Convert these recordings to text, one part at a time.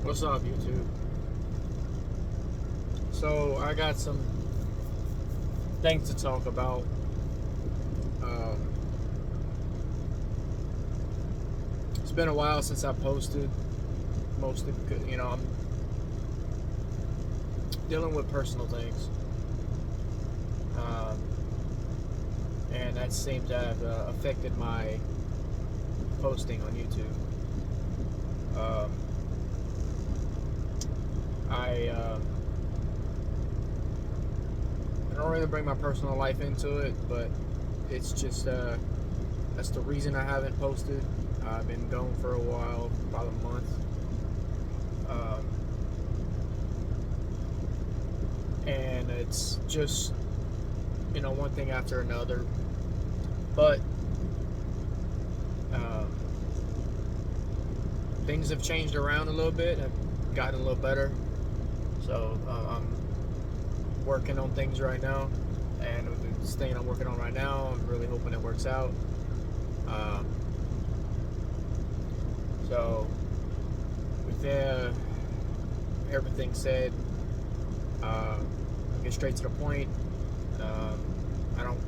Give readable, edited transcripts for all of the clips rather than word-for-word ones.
What's up, YouTube? So, I got some things to talk about. Um, it's been a while since I posted. Mostly because, I'm dealing with personal things. Um, and that seems to have affected my posting on YouTube. Um, I don't really bring my personal life into it, but it's just that's the reason I haven't posted. I've been gone for a while, about a month. Um, and it's just one thing after another. But um, things have changed around a little bit. I've gotten a little better. So I'm working on things right now, and with this thing I'm working on right now, I'm really hoping it works out. Um, so with everything said, I'll get straight to the point. I don't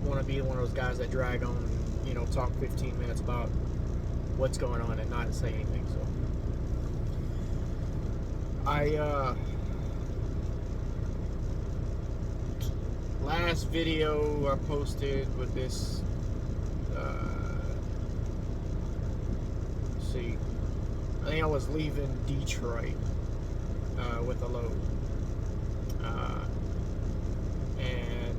want to be one of those guys that drag on and talk 15 minutes about what's going on and not say anything. So last video I posted with this, let's see, I think I was leaving Detroit with a load, and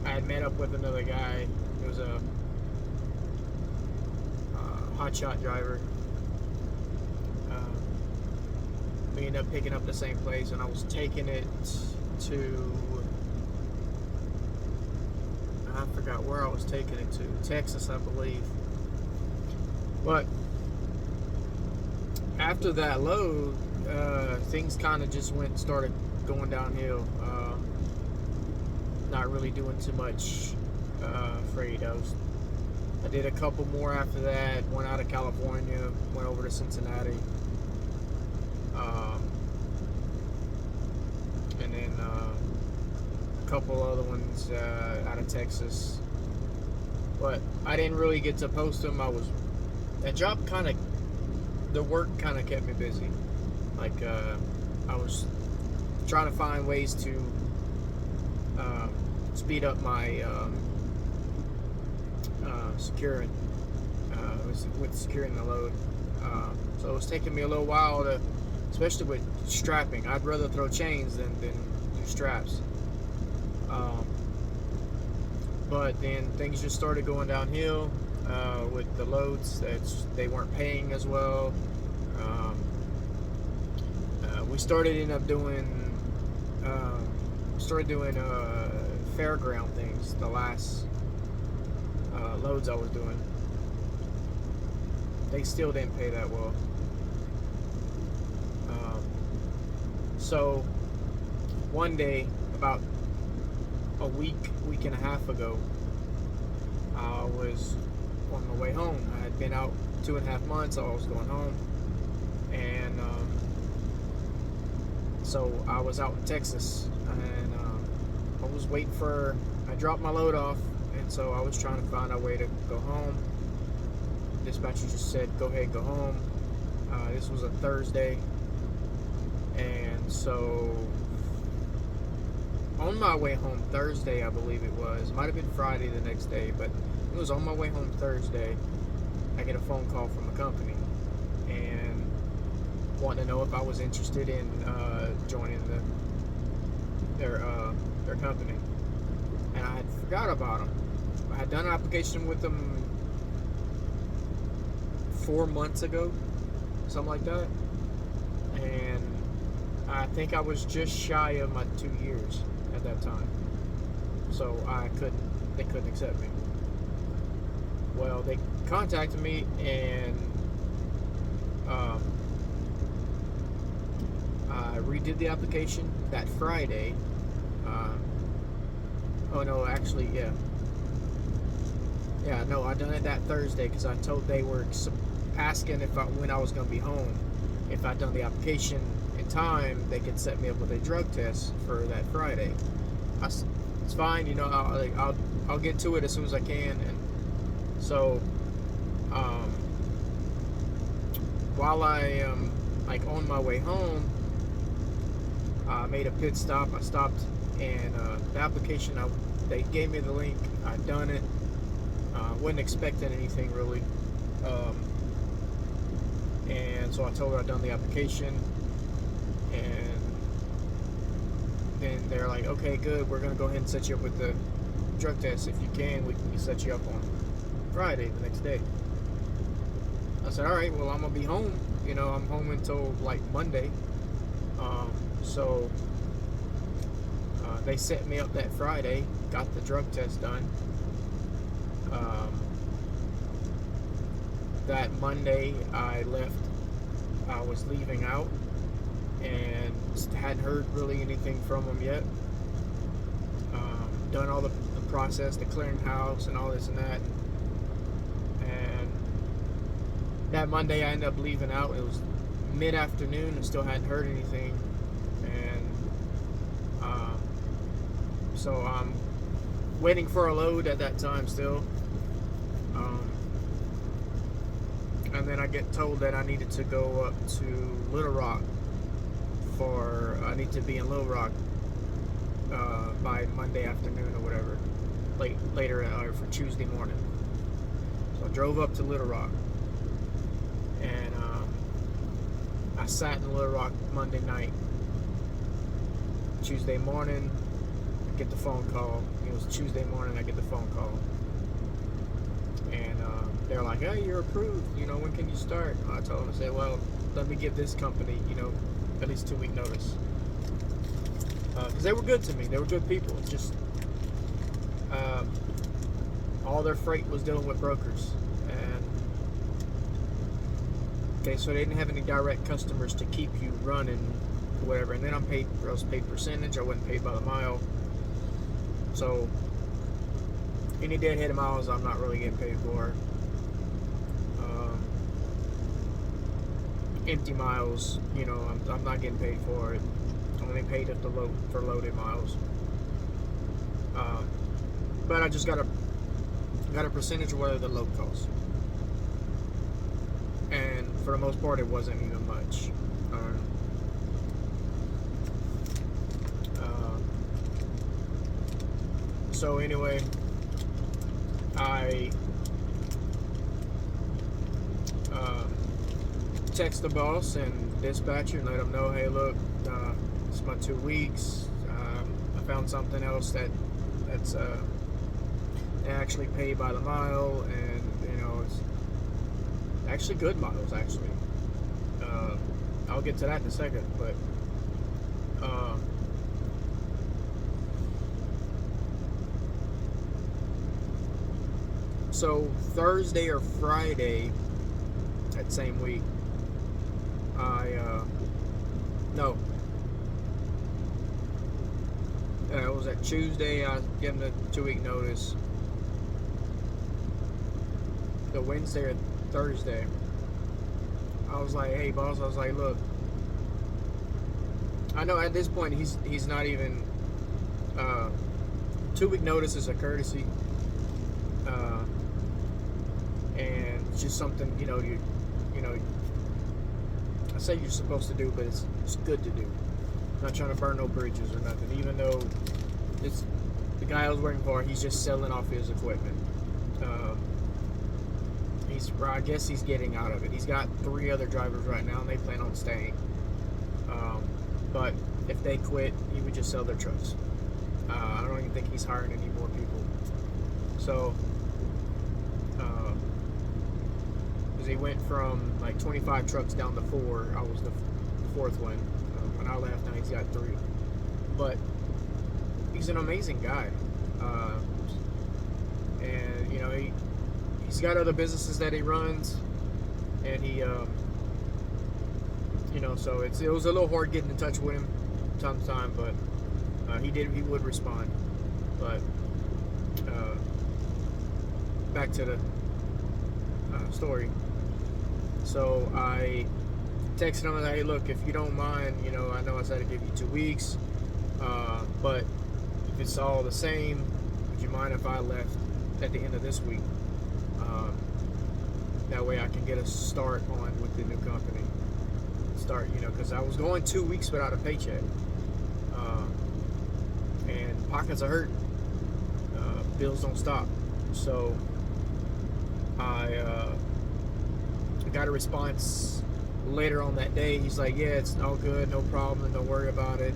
I had met up with another guy. He was a hotshot driver. We ended up picking up the same place, and I was taking it to, I forgot where I was taking it to, Texas, I believe. But after that load, things kind of just started going downhill. Not really doing too much freight. I did a couple more after that. Went out of California, went over to Cincinnati. And then a couple other ones out of Texas. But I didn't really get to post them. That job the work kind of kept me busy. Like, I was trying to find ways to speed up my securing, with securing the load. So it was taking me a little while to, especially with strapping. I'd rather throw chains than do straps. But then things just started going downhill with the loads. They weren't paying as well. We ended up doing fairground things. The last loads I was doing, they still didn't pay that well. So one day, about a week and a half ago, I was on my way home. I had been out 2.5 months, so I was going home, and so I was out in Texas, and I was waiting I dropped my load off, and so I was trying to find a way to go home. Dispatcher just said, go ahead, go home. This was a Thursday, and so on my way home Thursday, I believe it might have been Friday the next day, but it was on my way home Thursday, I get a phone call from a company, and wanting to know if I was interested in joining their company. And I had forgot about them. I had done an application with them 4 months ago, something like that, and I think I was just shy of my 2 years at that time, so they couldn't accept me. Well, they contacted me, and I redid the application that Friday. Oh no, actually, yeah. Yeah, no, I done it that Thursday because I told they were asking when I was gonna be home. If I'd done the application in time, they could set me up with a drug test for that Friday. It's fine, I'll get to it as soon as I can. And so, um, while I am on my way home, I made a pit stop. I stopped, and the application, they gave me the link. I done it. Wasn't expecting anything really, and so I told her I'd done the application, and then they're like, okay, good, we're gonna go ahead and set you up with the drug test. If you can, we can set you up on Friday, the next day. I said, all right, well, I'm gonna be home. I'm home until Monday. So they set me up that Friday, got the drug test done. That Monday I was leaving out and hadn't heard really anything from them yet. Done all the process, the clearing house and all this and that. And that Monday I ended up leaving out. It was mid-afternoon and still hadn't heard anything. And so I'm waiting for a load at that time still. And then I get told that I needed to go up to Little Rock I need to be in Little Rock by Monday afternoon or whatever, later for Tuesday morning. So I drove up to Little Rock, and I sat in Little Rock Monday night. Tuesday morning, I get the phone call. It was Tuesday morning, I get the phone call. And they're like, hey, you're approved. When can you start? I told them, I said, well, let me give this company, at least 2-week notice. Because they were good to me. They were good people. It's just all their freight was dealing with brokers. And okay, so they didn't have any direct customers to keep you running, whatever. And then I was paid percentage. I wasn't paid by the mile. So any deadheaded miles I'm not really getting paid for. Empty miles, I'm not getting paid for it. I'm only paid for loaded miles. But I just got a percentage of whatever the load costs. And for the most part, it wasn't even much. So anyway, I text the boss and dispatcher and let them know, hey, look, it's my 2 weeks. I found something else that's actually paid by the mile, and it's actually good miles. Actually, I'll get to that in a second, but so Thursday or Friday that same week, it was that Tuesday. I gave them the 2-week notice. The Wednesday or Thursday, I was like, hey boss, I was like, look, I know at this point he's not even 2-week notice is a courtesy, and it's just something I say you're supposed to do, but it's good to do. I'm not trying to burn no bridges or nothing, even though it's the guy I was working for, he's just selling off his equipment. I guess he's getting out of it. He's got 3 other drivers right now, and they plan on staying. But if they quit, he would just sell their trucks. I don't even think he's hiring any more people. So, because he went from 25 trucks down to 4. I was the 4th one. When I left, now he's got 3. But he's an amazing guy. And, he's got other businesses that he runs, and he, so it was a little hard getting in touch with him time to time, but he would respond. But back to the story. So I texted him and hey, look, if you don't mind, I know I said to give you 2 weeks, but if it's all the same, would you mind if I left at the end of this week? That way I can get a start on with the new company. Because I was going 2 weeks without a paycheck, and pockets are hurting. Bills don't stop. So I got a response later on that day. He's like, yeah, it's all good, no problem, don't worry about it.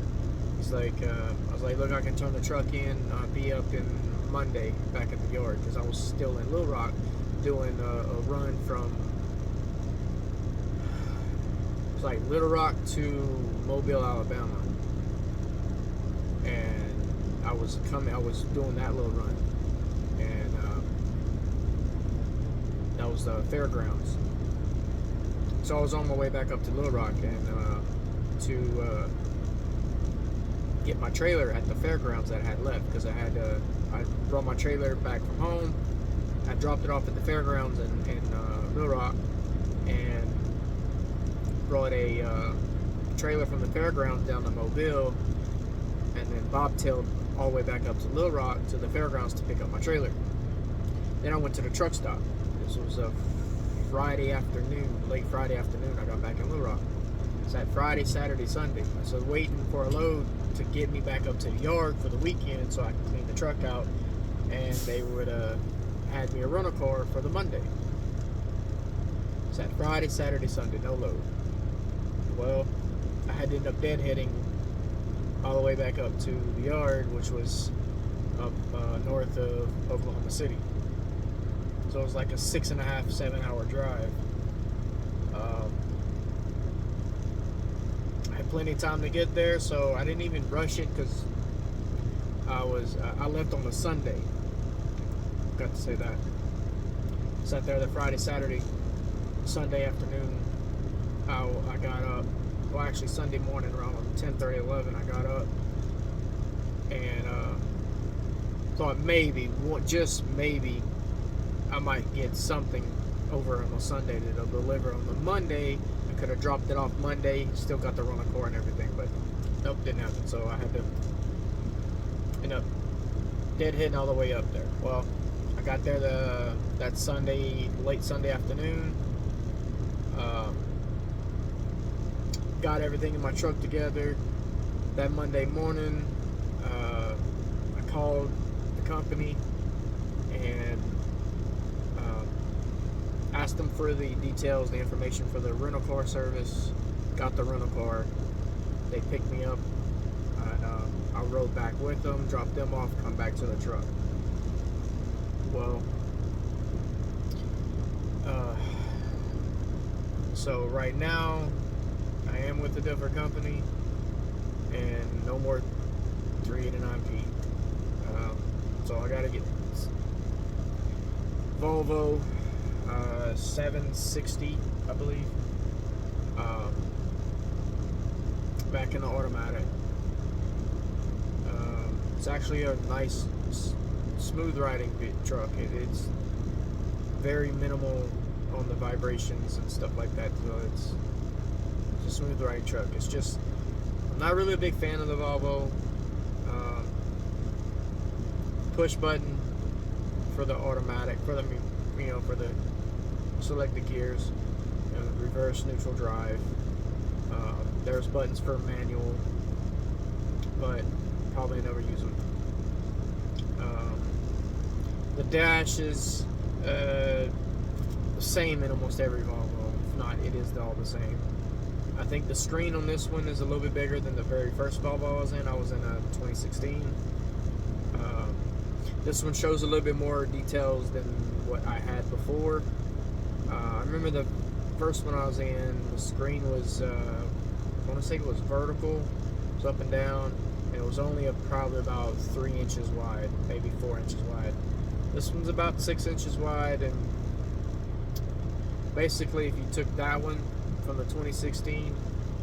He's like, I was like, look, I can turn the truck in, be up in Monday back at the yard, because I was still in Little Rock doing a run from like Little Rock to Mobile, Alabama, and I was doing that little run, and that was the fairgrounds. So I was on my way back up to Little Rock and to get my trailer at the fairgrounds that I had left, because I brought my trailer back from home. I dropped it off at the fairgrounds in Little Rock, and brought a trailer from the fairgrounds down to Mobile, and then bobtailed all the way back up to Little Rock to the fairgrounds to pick up my trailer. Then I went to the truck stop. This was a Friday afternoon, late Friday afternoon. I got back in Little Rock. It's that Friday, Saturday, Sunday. I was waiting for a load to get me back up to the yard for the weekend so I could clean the truck out, and they would had me a rental car for the Monday. It's that Friday, Saturday, Sunday, no load. Well, I had to end up deadheading all the way back up to the yard, which was up north of Oklahoma City. So it was like a 6.5, 7 hour drive. I had plenty of time to get there, so I didn't even rush it, because I left on a Sunday. Got to say that. Sat there the Friday, Saturday, Sunday afternoon. I got up. Well, actually Sunday morning around 10:30, 11. I got up and thought just maybe, I might get something over on a Sunday to deliver on the Monday. I could have dropped it off Monday, still got the rental car and everything, but nope, didn't happen. So I had to end up deadheading all the way up there. Well, I got there that Sunday, late Sunday afternoon. Got everything in my truck together. That Monday morning, I called the company and asked them for the details, the information for the rental car service. Got the rental car. They picked me up, and I rode back with them, dropped them off, come back to the truck. Well, so right now I am with a different company, and no more 389P. So I gotta get Volvo 760, I believe, back in the automatic. It's actually a nice, smooth riding truck. It's very minimal on the vibrations and stuff like that, so it's a smooth riding truck. It's just, I'm not really a big fan of the Volvo. Push button for the automatic, for the select the gears, reverse, neutral drive. There's buttons for manual, but probably never use them. The dash is the same in almost every Volvo. If not, it is all the same. I think the screen on this one is a little bit bigger than the very first Volvo I was in. I was in a 2016. This one shows a little bit more details than what I had before. I remember the first one I was in, the screen was, I want to say it was vertical. It was up and down. And it was only probably about 3 inches wide, maybe 4 inches wide. This one's about 6 inches wide, and basically if you took that one from the 2016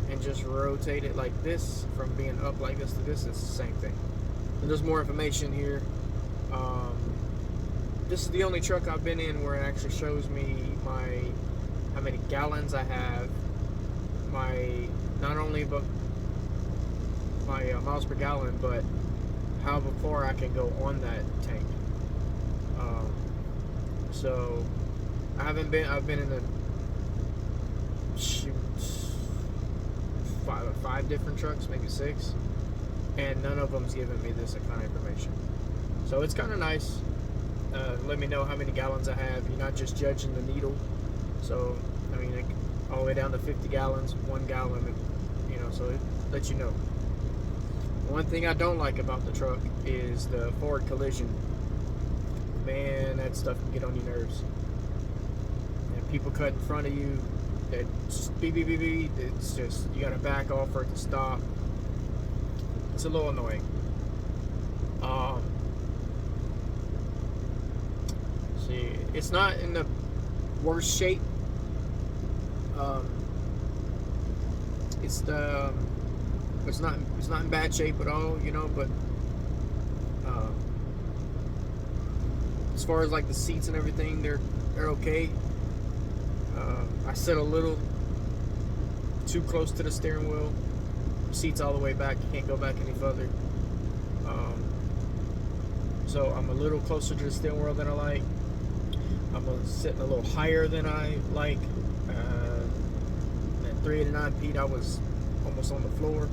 and just rotate it like this, from being up like this to this, it's the same thing. And there's more information here. this is the only truck I've been in where it actually shows me how many gallons I have, not only but my miles per gallon, but how far I can go on that tank. So I've been in five different trucks, maybe six, and none of them's giving me this kind of information. So it's kind of nice. Let me know how many gallons I have. You're not just judging the needle. So I mean, all the way down to 50 gallons, 1 gallon, so it lets you know. One thing I don't like about the truck is the forward collision. Man, that stuff can get on your nerves. And people cut in front of you, that beep, beep, beep, beep. It's just, you gotta back off for it to stop. It's a little annoying. See, it's not in the worst shape. It's not in bad shape at all, but as far as like the seats and everything, they're okay. I sit a little too close to the steering wheel. Seats all the way back, you can't go back any further. So I'm a little closer to the steering wheel than I like. I'm sitting a little higher than I like. At 389 feet, I was almost on the floor.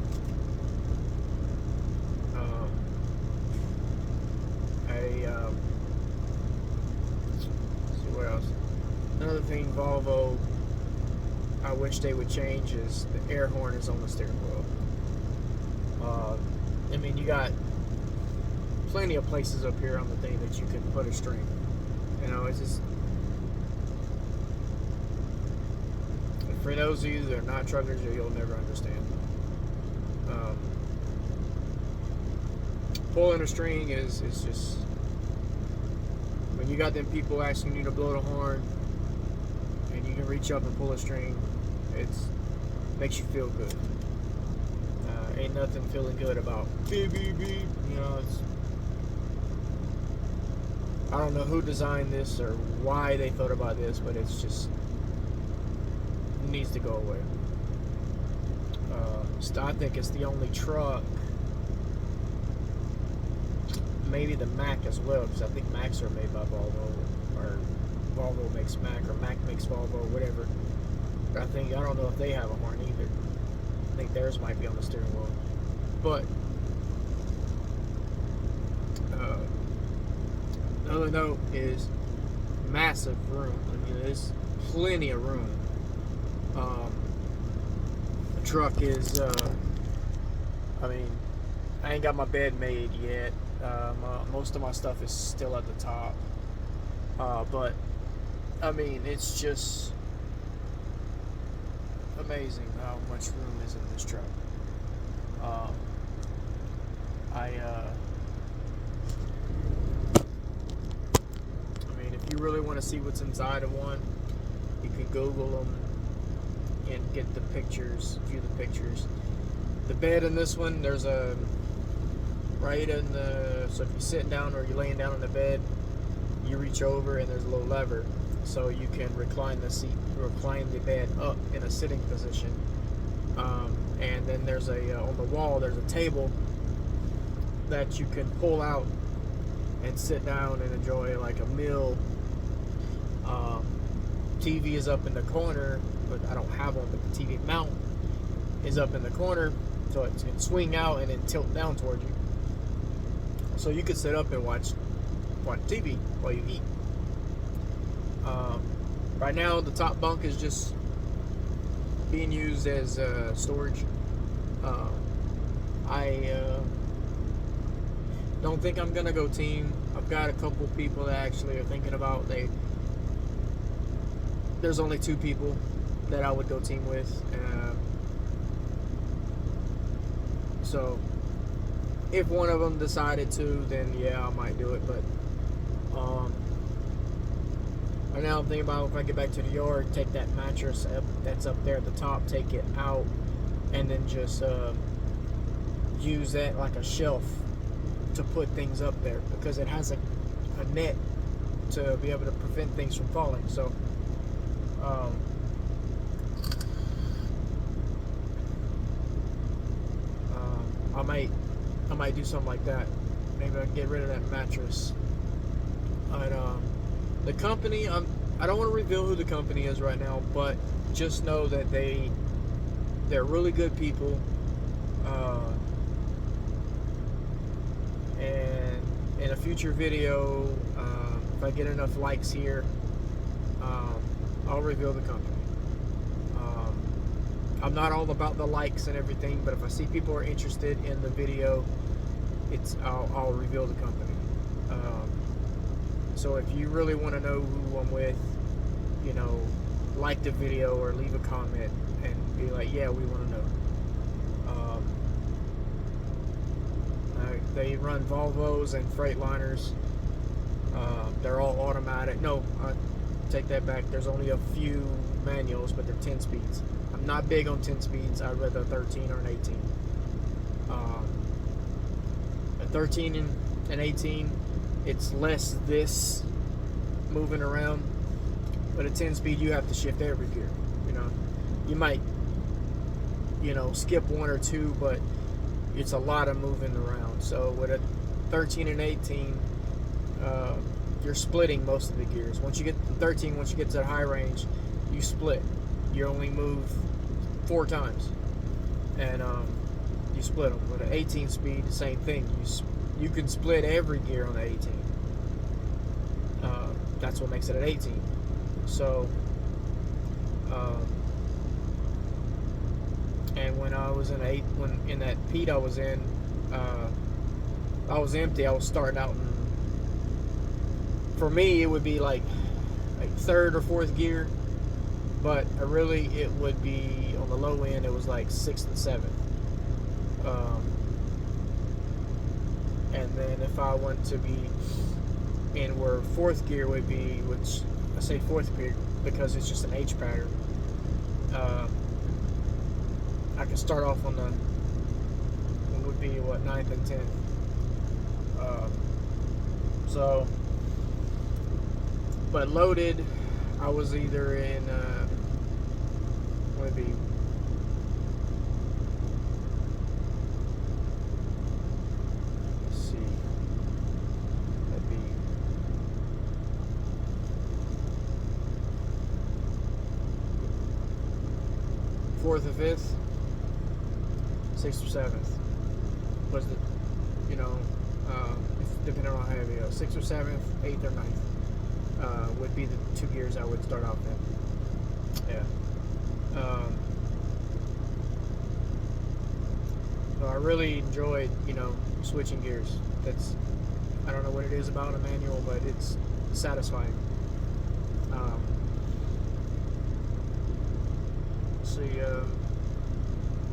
Let's see what else. Another thing Volvo I wish they would change is the air horn is on the steering wheel. I mean, you got plenty of places up here on the thing that you can put a string. It's just, for those of you that are not truckers, you'll never understand. Pulling a string is just, when you got them people asking you to blow the horn and you can reach up and pull a string, it makes you feel good. Ain't nothing feeling good about beep beep beep. I don't know who designed this or why they thought about this, but it's just, it needs to go away. I think it's the only truck, maybe the Mack as well, because I think Macks are made by Volvo, or Volvo makes Mack, or Mack makes Volvo, whatever. But I don't know if they have a horn either. I think theirs might be on the steering wheel. But another note is massive room. I mean, there's plenty of room. The truck is, I ain't got my bed made yet. Most of my stuff is still at the top. But, I mean, it's just amazing how much room is in this truck. If you really want to see what's inside of one, you can Google them and get the pictures, view the pictures. The bed in this one, there's a right in the, so if you're sitting down or you're laying down in the bed, you reach over and there's a little lever, so you can recline the bed up in a sitting position. And then there's on the wall, there's a table that you can pull out and sit down and enjoy like a meal. TV is up in the corner, but I don't have one, but the TV mount is up in the corner, so it can swing out and then tilt down towards you. So you could sit up and watch TV while you eat. Right now, the top bunk is just being used as storage. I don't think I'm gonna go team. I've got a couple people that actually are thinking about there's only 2 people that I would go team with. So if one of them decided to, then yeah, I might do it. But right now I'm thinking about, if I get back to the yard, take that mattress that's up there at the top, take it out, and then just use that like a shelf to put things up there, because it has a net to be able to prevent things from falling. So um, I might do something like that. Maybe I can get rid of that mattress. And the company, I don't want to reveal who the company is right now, but just know that they're really good people. And in a future video, if I get enough likes here, I'll reveal the company. I'm not all about the likes and everything, but if I see people are interested in the video, I'll reveal the company. So if you really want to know who I'm with, like the video or leave a comment and be like, yeah, we want to know. They run Volvos and Freightliners. They're all automatic. No, I take that back. There's only a few manuals, but they're 10 speeds. I'm not big on 10 speeds. I'd rather a 13 or an 18. A 13 and 18, it's less this moving around, but a 10 speed you have to shift every gear. You might skip one or two, but it's a lot of moving around. So with a 13 and 18, you're splitting most of the gears. Once you get to 13, once you get to the high range, you split. You only move 4 times, and you split them. With an 18 speed, the same thing. You can split every gear on the 18. That's what makes it an 18. So, and when I was in that Pete I was in, I was empty. I was starting out. For me, it would be like 3rd or 4th gear, but it would be on the low end. It was like 6th and 7th. And then if I want to be in where 4th gear would be, which I say 4th gear because it's just an H pattern, I can start off on what would be 9th and 10th. But loaded, I was either in would be that'd be 4th or 5th, 6th or 7th was the depending on how heavy it was. 6th or 7th, 8th or 9th would be the 2 gears I would start off in. Yeah. So I really enjoyed switching gears. I don't know what it is about a manual, but it's satisfying.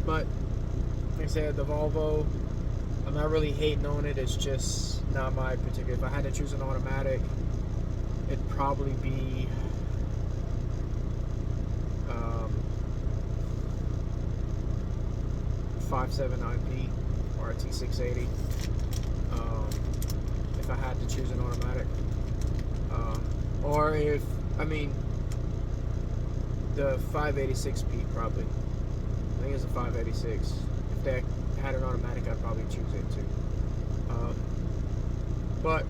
But like I said, the Volvo, I'm not really hating on it. It's just not my particular. If I had to choose an automatic, it'd probably be 579P or a T680. If I had to choose an automatic, or the 586P probably. I think it's a 586. If they had an automatic, I'd probably choose it too. But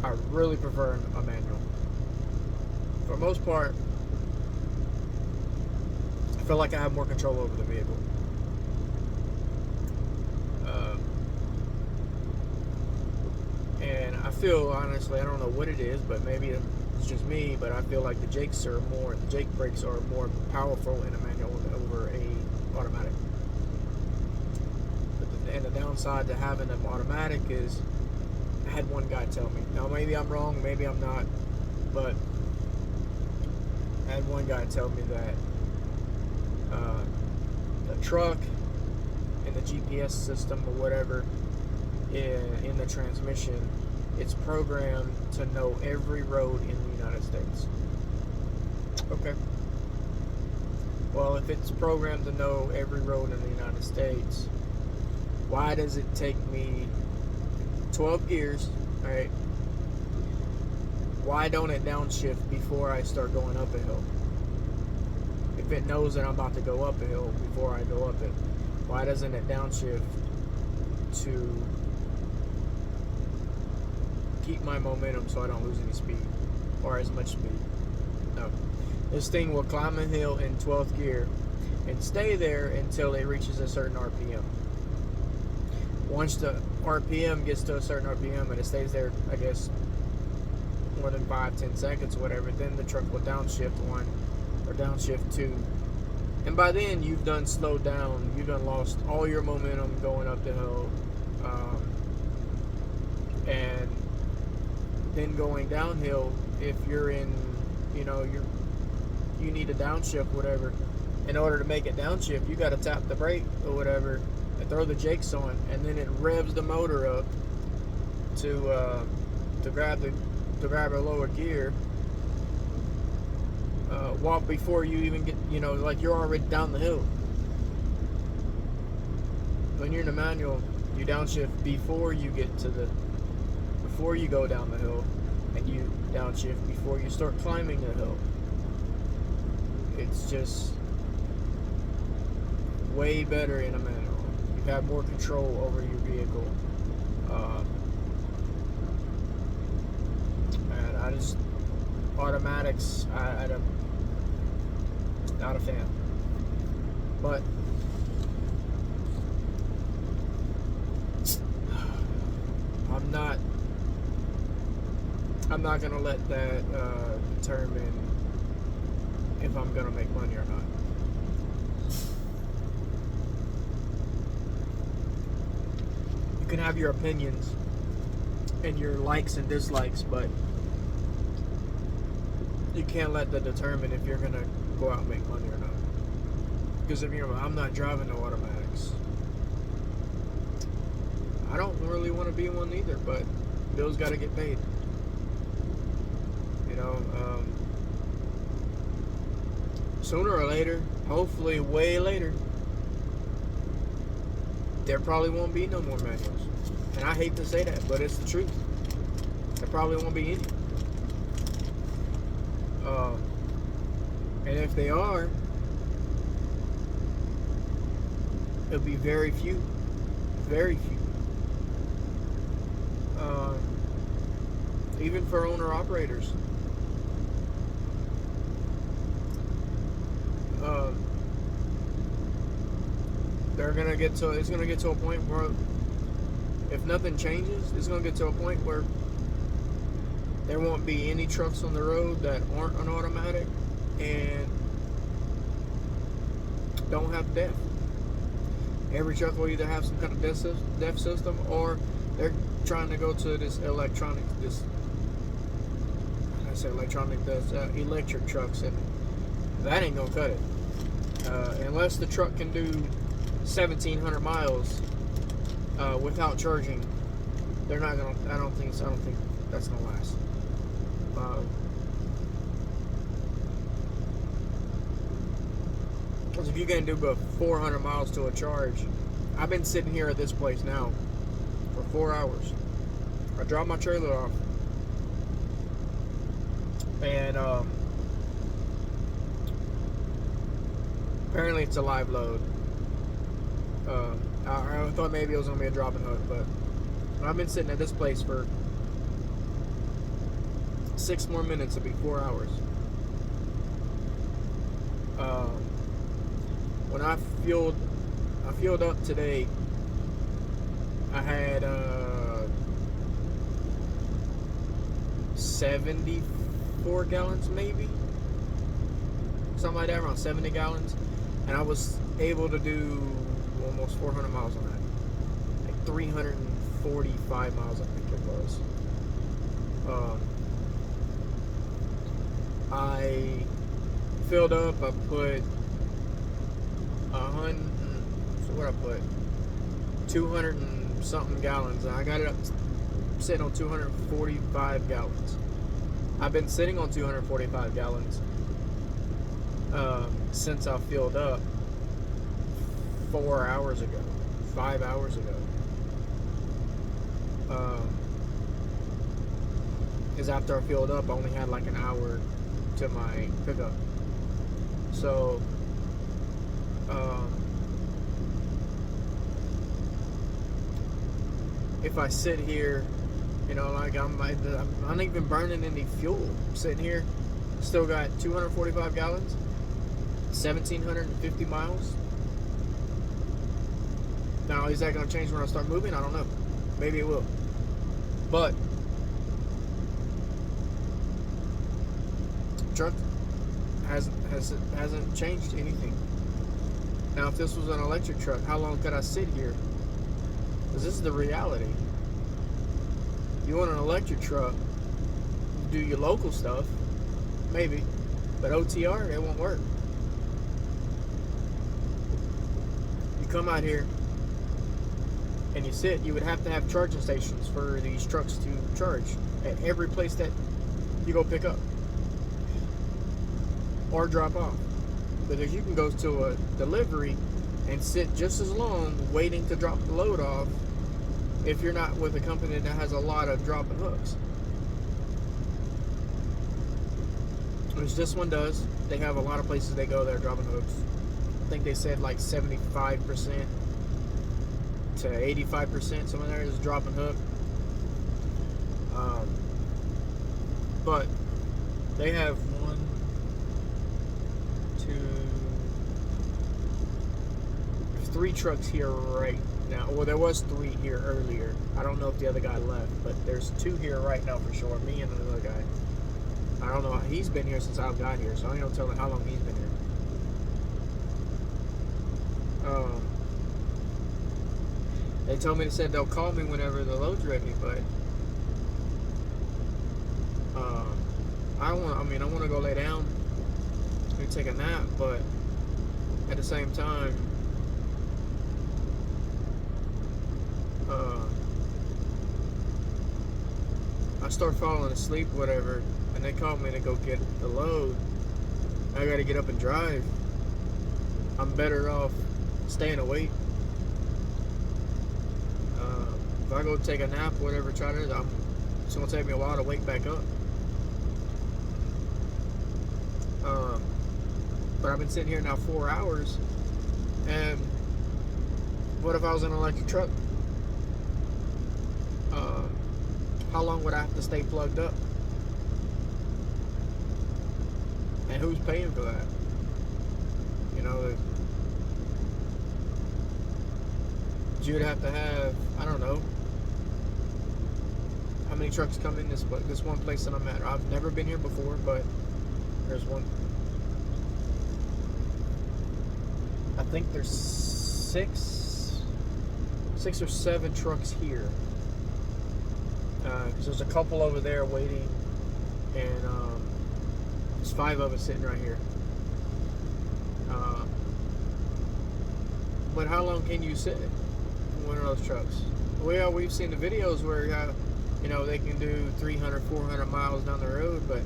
I really prefer a manual. For the most part, I feel like I have more control over the vehicle. And I feel, honestly, I don't know what it is, but maybe it's just me, but I feel like the Jake brakes are more powerful in a manual over a automatic. And the downside to having an automatic is, I had one guy tell me, now maybe I'm wrong, maybe I'm not, but I had one guy tell me that the truck and the GPS system or whatever in the transmission, it's programmed to know every road in the United States. Okay. Well, if it's programmed to know every road in the United States, why does it take me 12 gears, right, why don't it downshift before I start going up a hill? If it knows that I'm about to go up a hill before I go up it, why doesn't it downshift to keep my momentum so I don't lose any speed or as much speed? No. This thing will climb a hill in 12th gear and stay there until it reaches a certain RPM. Once the RPM gets to a certain RPM and it stays there, I guess, more than 5-10 seconds or whatever, then the truck will downshift 1 or downshift 2. And by then, you've done slowed down. You've done lost all your momentum going up the hill. And then going downhill, if you're in, you need to downshift, whatever. In order to make it downshift, you got to tap the brake or whatever and throw the jakes on, and then it revs the motor up to grab a lower gear. Walk before you even get, like you're already down the hill. When you're in the manual, you downshift before you go down the hill, and you downshift before you start climbing the hill. It's just way better in a manual. You have more control over your vehicle. And I just, automatics, not a fan. But I'm not gonna let that determine if I'm gonna make money or not. You can have your opinions and your likes and dislikes, but you can't let that determine if you're gonna go out and make money or not. Because I'm not driving no automatics. I don't really want to be one either, but bills got to get paid. Sooner or later, hopefully way later, there probably won't be no more manuals. And I hate to say that, but it's the truth. There probably won't be any. And if they are, it'll be very few. Very few. Even for owner-operators. It's gonna get to a point where, if nothing changes, it's gonna get to a point where there won't be any trucks on the road that aren't an automatic and don't have DEF. Every truck will either have some kind of DEF system, or they're trying to go to this electric trucks, and that ain't gonna cut it. Unless the truck can do 1,700 miles without charging, they're not gonna. I don't think that's gonna last. Because if you're gonna do about 400 miles to a charge, I've been sitting here at this place now for 4 hours. I dropped my trailer off, and apparently it's a live load. I thought maybe it was gonna be a drop and hook, but I've been sitting at this place for 6 more minutes. It'll be 4 hours. When I fueled up today, I had 74 gallons, maybe something like that, around 70 gallons, and I was able to do almost 400 miles on that, like 345 miles, I think it was. I filled up. I put 200 and something gallons, and I got it up sitting on 245 gallons. I've been sitting on 245 gallons since I filled up 4 hours ago, 5 hours ago. Because after I filled up, I only had like an hour to my pickup. So, um, if I sit here, you know, like I'm not even burning any fuel. I'm sitting here, still got 245 gallons, 1,750 miles. Now, is that going to change when I start moving? I don't know. Maybe it will. But truck hasn't changed anything. Now, if this was an electric truck, how long could I sit here? Because this is the reality. You want an electric truck, do your local stuff, maybe, but OTR, it won't work. You come out here and you sit, you would have to have charging stations for these trucks to charge at every place that you go pick up or drop off. Because you can go to a delivery and sit just as long waiting to drop the load off if you're not with a company that has a lot of dropping hooks. Which this one does. They have a lot of places they go that are dropping hooks. I think they said like 75% to 85%, some of there is dropping hook. But they have 1, 2, 3 trucks here right now. Well, there was 3 here earlier. I don't know if the other guy left, but there's 2 here right now for sure. Me and another guy. I don't know. He's been here since I've got here, so I ain't gonna tell him how long he's been here. They told me, they said they'll call me whenever the load's ready, but I want to go lay down and take a nap, but at the same time, I start falling asleep, whatever, and they call me to go get the load. I got to get up and drive. I'm better off staying awake. If I go take a nap, whatever, it's going to take me a while to wake back up. But I've been sitting here now 4 hours, and what if I was in an electric truck? How long would I have to stay plugged up? And who's paying for that? You know, you'd have to have, I don't know, how many trucks come in this one place that I'm at. I've never been here before, but there's one. I think there's 6 or 7 trucks here. Because there's a couple over there waiting, and there's 5 of us sitting right here. But how long can you sit in one of those trucks? Well, we've seen the videos where they can do 300, 400 miles down the road, but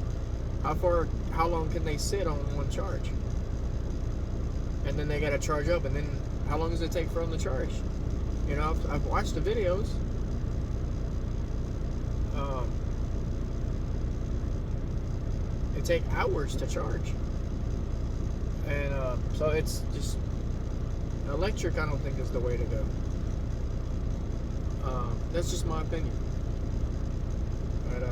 how long can they sit on one charge? And then they got to charge up, and then how long does it take for them to charge? I've watched the videos. It take hours to charge, and so it's just electric. I don't think is the way to go. That's just my opinion. But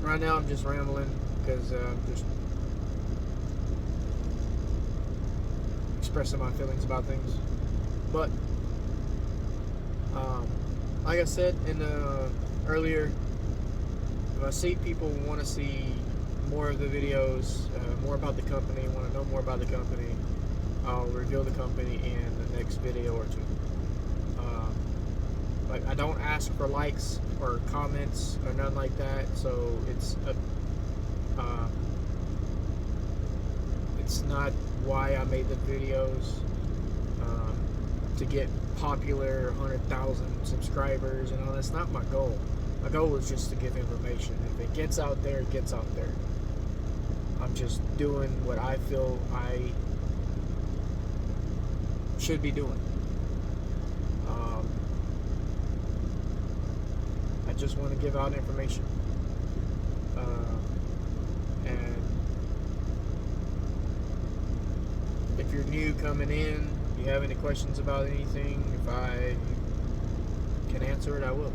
right now I'm just rambling because I'm just expressing my feelings about things. But like I said in earlier, if I see people want to see more of the videos, more about the company, want to know more about the company, I'll reveal the company in the next video or 2. Like, I don't ask for likes or comments or nothing like that, so it's not why I made the videos, to get popular, 100,000 subscribers, that's not my goal. My goal is just to give information. If it gets out there, it gets out there. I'm just doing what I feel I should be doing. just want to give out information. And if you're new coming in, you have any questions about anything, if I can answer it, I will.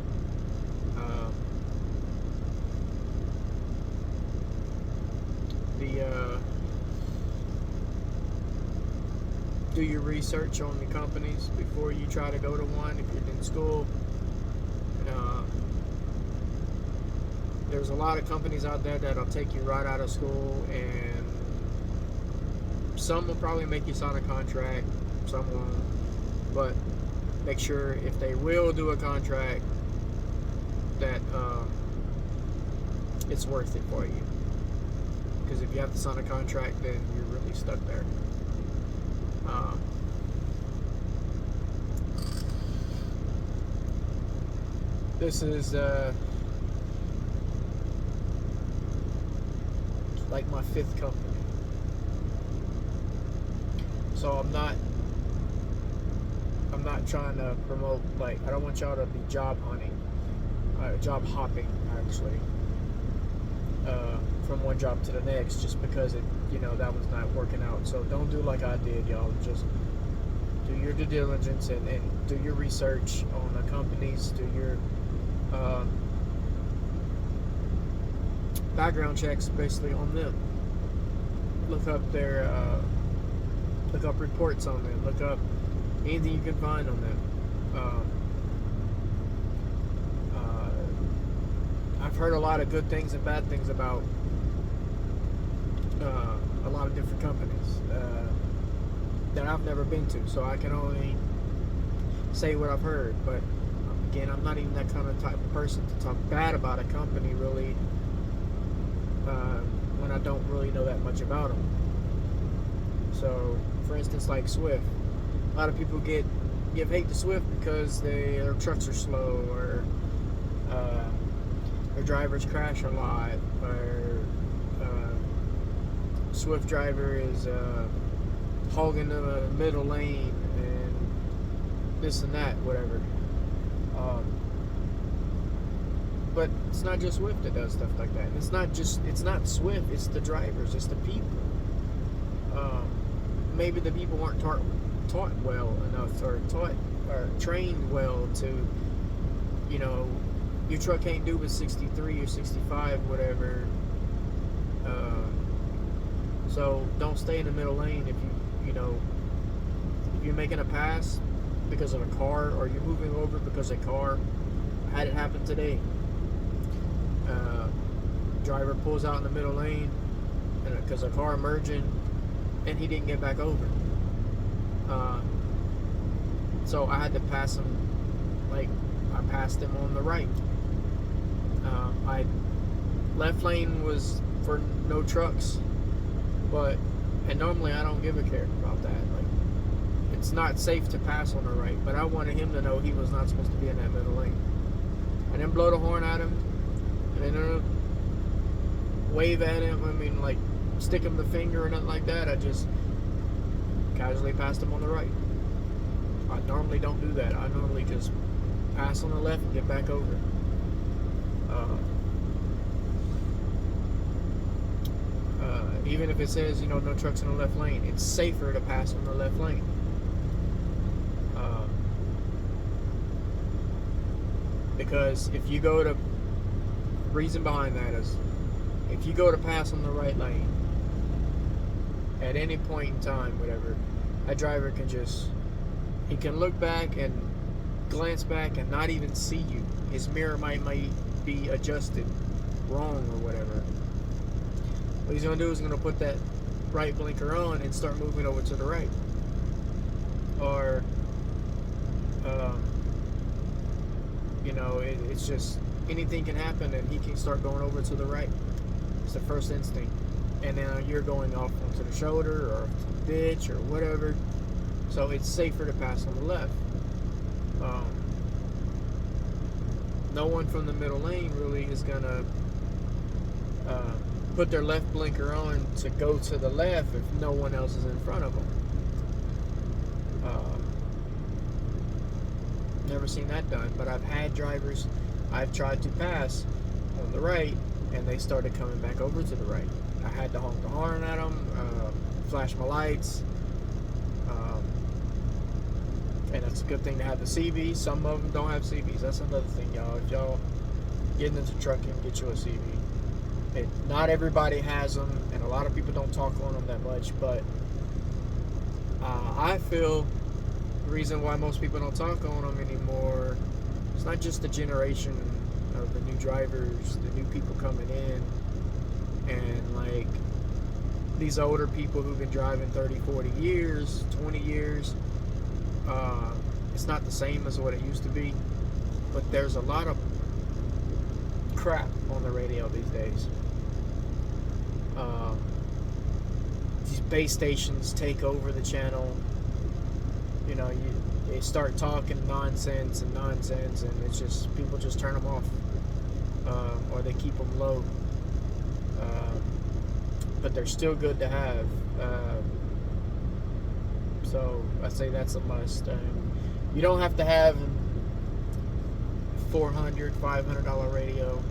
Do your research on the companies before you try to go to one. If you're in school, there's a lot of companies out there that'll take you right out of school, and some will probably make you sign a contract, some won't. But make sure if they will do a contract that it's worth it for you. Because if you have to sign a contract, then you're really stuck there. This is like my 5th company. So I'm not trying to promote, like, I don't want y'all to be job hopping actually, from one job to the next just because that was not working out. So don't do like I did, y'all. Just do your due diligence and do your research on the companies. Do your background checks basically on them. Look up reports on them. Look up anything you can find on them. I've heard a lot of good things and bad things about a lot of different companies that I've never been to, so I can only say what I've heard. But again, I'm not even that kind of type of person to talk bad about a company really when I don't really know that much about them. So, for instance, like Swift, a lot of people give hate to Swift because their trucks are slow, or their drivers crash a lot, or Swift driver is hogging the middle lane and this and that, whatever. But it's not just Swift that does stuff like that. And it's not Swift, it's the drivers, it's the people. Maybe the people weren't taught well enough, or trained well to, your truck can't do with 63 or 65, whatever. So don't stay in the middle lane if you're making a pass because of a car, or you're moving over because of a car. I had it happen today. Driver pulls out in the middle lane because a car merging, and he didn't get back over. So I had to pass him. Like, I passed him on the right. Left lane was for no trucks, and normally I don't give a care about that. Like, it's not safe to pass on the right, but I wanted him to know he was not supposed to be in that middle lane. I didn't blow the horn at him, and I didn't wave at him. I mean, like, stick him the finger or nothing like that. I just casually passed him on the right. I normally don't do that. I normally just pass on the left and get back over. Even if it says, no trucks in the left lane, it's safer to pass on the left lane. Because if you go to, reason behind that is, if you go to pass on the right lane, at any point in time, whatever, that driver he can look back and glance back and not even see you. His mirror might be adjusted wrong or whatever. What he's going to do is going to put that right blinker on and start moving over to the right. Or, it's just, anything can happen and he can start going over to the right. It's the first instinct. And now you're going off onto the shoulder or the ditch or whatever. So it's safer to pass on the left. No one from the middle lane really is going to put their left blinker on to go to the left if no one else is in front of them. Never seen that done, but I've had drivers I've tried to pass on the right, and they started coming back over to the right. I had to honk the horn at them, flash my lights, and it's a good thing to have the CB. Some of them don't have CBs. That's another thing, y'all. If y'all getting into trucking, get you a CB. Not everybody has them, and a lot of people don't talk on them that much, but I feel the reason why most people don't talk on them anymore, it's not just the generation of the new drivers, the new people coming in, and like these older people who've been driving 30, 40 years, 20 years, it's not the same as what it used to be, but there's a lot of crap on the radio these days. These base stations take over the channel. You know, they start talking nonsense, and it's just, people just turn them off, or they keep them low. But they're still good to have. So I say that's a must. You don't have to have $400, $500 radio,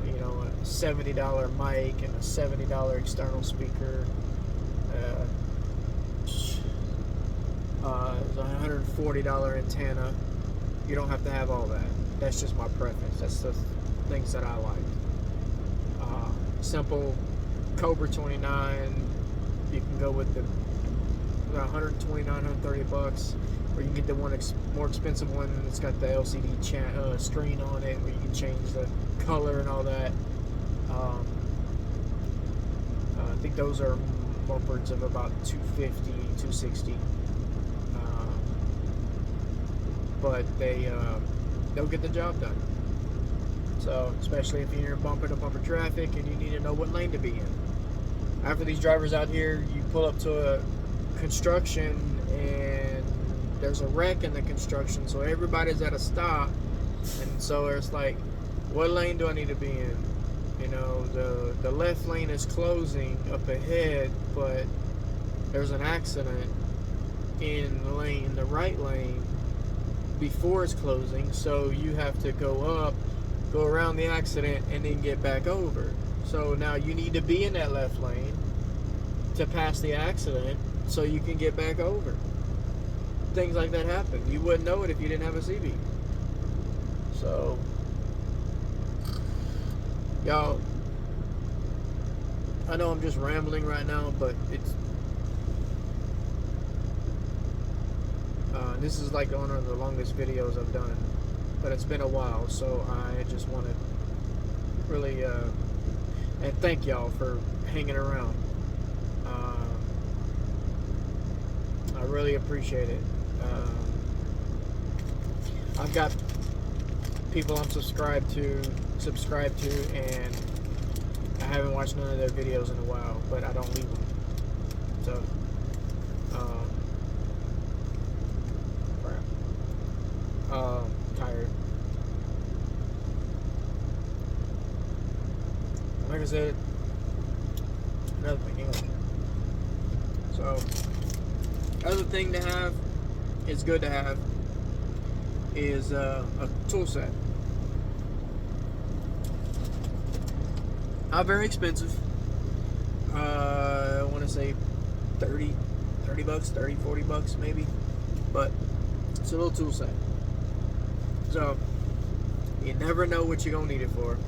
you know, a $70 mic and a $70 external speaker. There's a $140 antenna. You don't have to have all that. That's just my preference. That's the things that I like. Simple Cobra 29. You can go with the $129, $130, or you can get the one more expensive one that's got the LCD screen on it, where you can change the color and all that. I think those are upwards of about $250, $260. But they'll get the job done. So, especially if you're in bumper-to-bumper traffic and you need to know what lane to be in. After these drivers out here, you pull up to a construction and there's a wreck in the construction, so everybody's at a stop, and so it's like, what lane do I need to be in? You know, the left lane is closing up ahead, but there's an accident in the right lane before it's closing, so you have to go around the accident, and then get back over. So now you need to be in that left lane to pass the accident so you can get back over. Things like that happen. You wouldn't know it if you didn't have a CB. So, y'all, I know I'm just rambling right now, but it's this is like one of the longest videos I've done, but it's been a while, so I just want to really and thank y'all for hanging around. I really appreciate it. I've got people I'm subscribed to, and I haven't watched none of their videos in a while, but I don't leave them. So, tired. Like I said, another thing, English. So, other thing to have, it's good to have, is a tool set. Not very expensive. I want to say 30 bucks, 30, 40 bucks maybe, but it's a little tool set. So, you never know what you're going to need it for.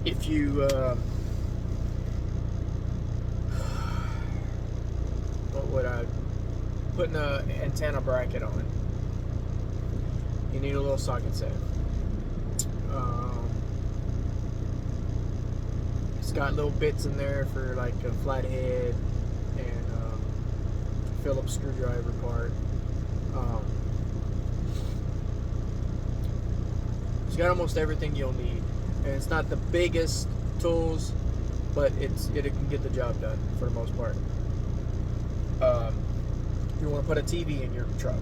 If you, what would I, putting an antenna bracket on it, you need a little socket set. It's got little bits in there for like a flathead and Phillips screwdriver part. It's got almost everything you'll need, and it's not the biggest tools, but it can get the job done for the most part. If you want to put a TV in your truck,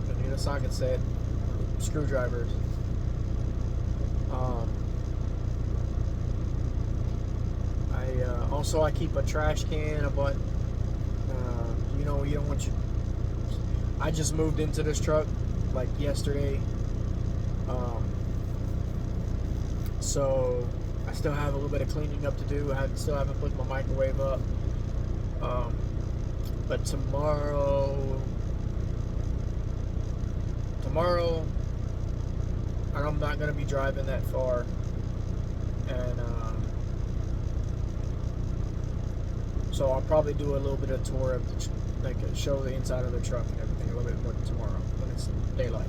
you need a socket set, screwdrivers. Also, I keep a trash can. But you know, you don't want I just moved into this truck, like yesterday. So I still have a little bit of cleaning up to do. Still haven't put my microwave up. But tomorrow, I'm not going to be driving that far. And so I'll probably do a little bit of tour of show the inside of the truck and everything a little bit more tomorrow when it's daylight.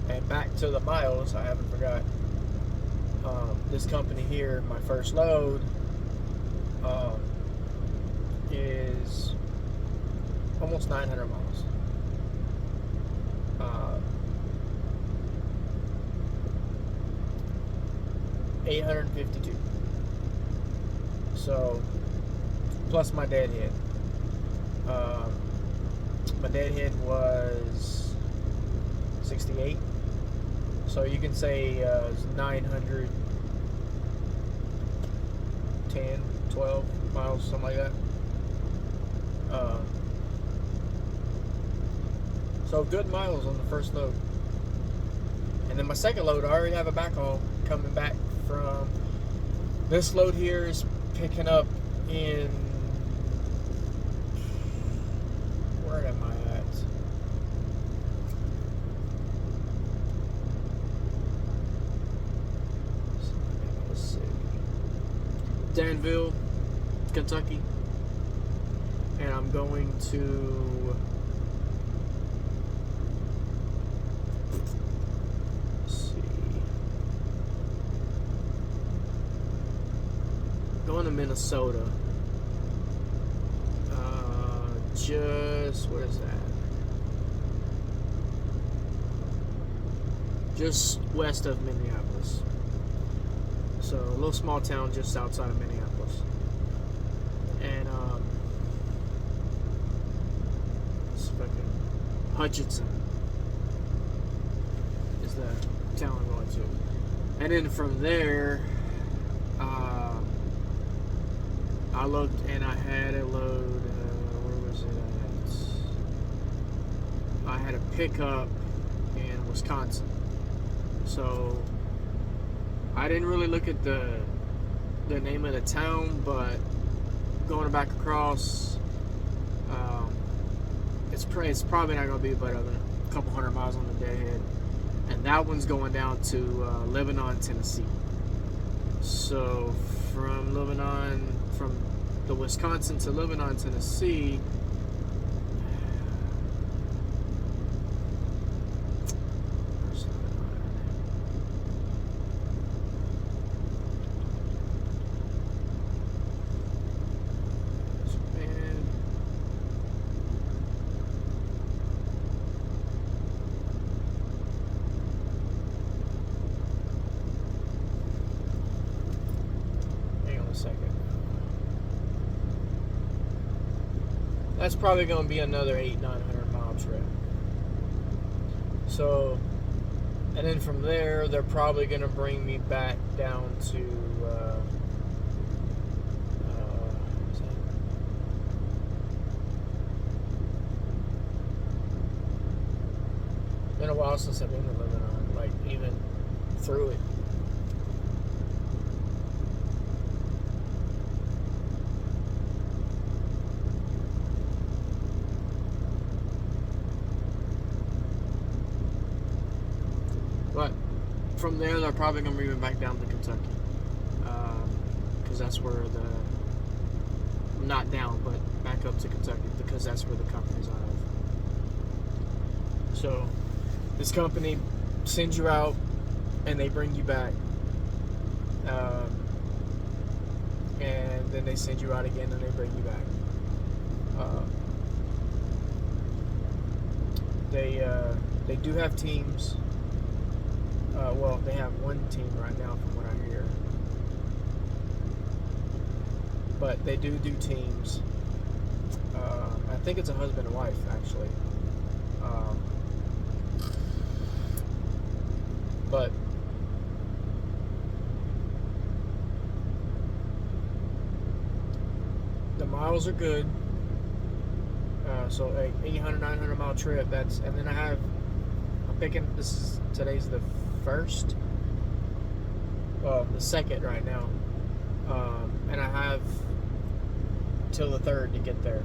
And back to the miles, I haven't forgot. This company here, my first load, is almost 900 miles. 852. So, plus my deadhead. My deadhead was 68. So you can say 910, 12 miles, something like that. So good miles on the first load. And then my second load, I already have a backhaul coming back from. This load here is picking up in. Where am I at? Let's see. Danville, Kentucky. And I'm going to. Going to Minnesota. Where is that? Just west of Minneapolis. So a little small town just outside of Minneapolis. And it's fucking Hutchinson is the town I'm going to. And then from there, I looked and I had a load. Where was it at? I had a pickup in Wisconsin. So I didn't really look at the name of the town, but going back across, it's probably not going to be but a couple hundred miles on the deadhead. And that one's going down to Lebanon, Tennessee. So from the Wisconsin to Lebanon, Tennessee, that's probably going to be another 800-900 mile trip. So, and then from there, they're probably going to bring me back down to been a while since I've been to Lebanon, like even through it. But from there, they're probably going to bring me back down to Kentucky. Because that's where not down, but back up to Kentucky, because that's where the company's out of. So, this company sends you out, and they bring you back. And then they send you out again, and they bring you back. They do have teams. Well, they have one team right now from what I hear. But they do teams. I think it's a husband and wife, actually. But the miles are good. So a 800, 900 mile trip. And then I'm picking. Today's the first. Well, the second right now, and I have till the 3rd to get there.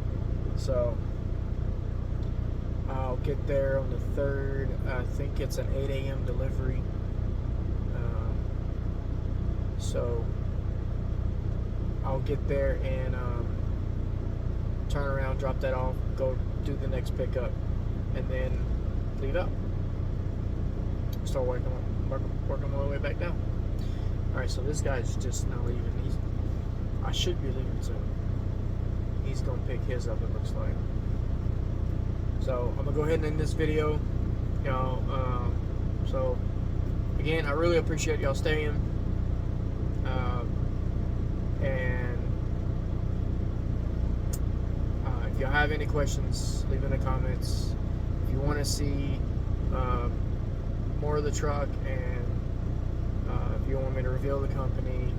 So I'll get there on the 3rd. I think it's an 8 a.m. delivery. So I'll get there and turn around, drop that off, go do the next pickup, and then leave out. Start working my way back down. All right, so this guy's just now leaving. I should be leaving soon. He's gonna pick his up, it looks like. So I'm gonna go ahead and end this video. So again, I really appreciate y'all staying. And if y'all have any questions, leave in the comments. If you want to see more of the truck, and if you want me to reveal the company,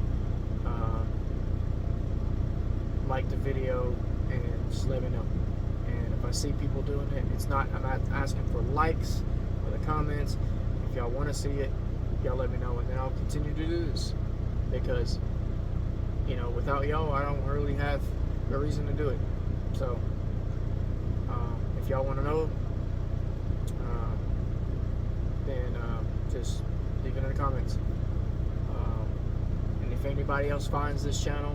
like the video, and just let me know. And if I see people doing it, I'm not asking for likes or the comments. If y'all want to see it, y'all let me know, and then I'll continue to do this, because without y'all, I don't really have a reason to do it. So if y'all want to know, then just leave it in the comments. And if anybody else finds this channel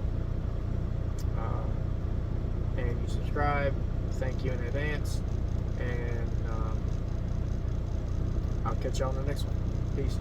and you subscribe, thank you in advance. And I'll catch y'all on the next one. Peace.